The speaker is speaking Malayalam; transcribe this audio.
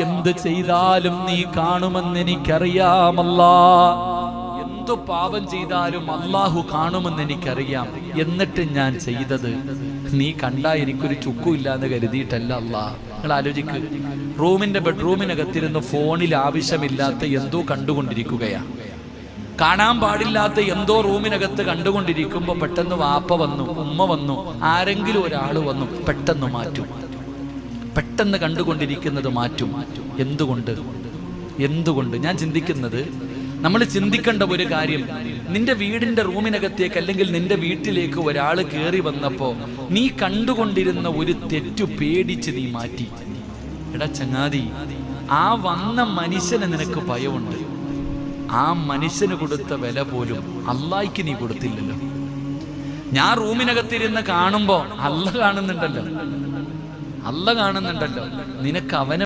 എന്ത് ചെയ്താലും നീ കാണുമെന്ന് എനിക്കറിയാമല്ലാ. എന്തു പാപം ചെയ്താലും അള്ളാഹു കാണുമെന്ന് എനിക്കറിയാം. എന്നിട്ട് ഞാൻ ചെയ്തത് നീ കണ്ടാ എനിക്കൊരു ചുക്കുമില്ല എന്ന് കരുതിയിട്ടല്ല അല്ലാ. നിങ്ങൾ ആലോചിക്ക്, ബെഡ്റൂമിനകത്തിരുന്ന് ഫോണിൽ ആവശ്യമില്ലാത്ത എന്തോ കണ്ടുകൊണ്ടിരിക്കുകയാ. കാണാൻ പാടില്ലാത്ത എന്തോ റൂമിനകത്ത് കണ്ടുകൊണ്ടിരിക്കുമ്പോ പെട്ടെന്ന് വാപ്പ വന്നു, ഉമ്മ വന്നു, ആരെങ്കിലും ഒരാൾ വന്നു, പെട്ടെന്ന് മാറ്റും. പെട്ടെന്ന് കണ്ടുകൊണ്ടിരിക്കുന്നത് മാറ്റും. എന്തുകൊണ്ട് ഞാൻ ചിന്തിക്കുന്നത്, നമ്മൾ ചിന്തിക്കേണ്ട ഒരു കാര്യം, നിന്റെ വീടിന്റെ റൂമിനകത്തേക്ക് അല്ലെങ്കിൽ നിന്റെ വീട്ടിലേക്ക് ഒരാൾ കയറി വന്നപ്പോ നീ കണ്ടുകൊണ്ടിരുന്ന ഒരു തെറ്റു പേടിച്ച് നീ മാറ്റി. എടാ ചങ്ങാതി, ആ വന്ന മനുഷ്യന് നിനക്ക് ഭയമുണ്ട്. ആ മനുഷ്യന് കൊടുത്ത വില പോലും അള്ളാഹ്ക്ക് നീ കൊടുത്തില്ലല്ലോ. ഞാൻ റൂമിനകത്തിരുന്ന് കാണുമ്പോ അള്ള കാണുന്നുണ്ടല്ലോ, നിനക്ക് അവനെ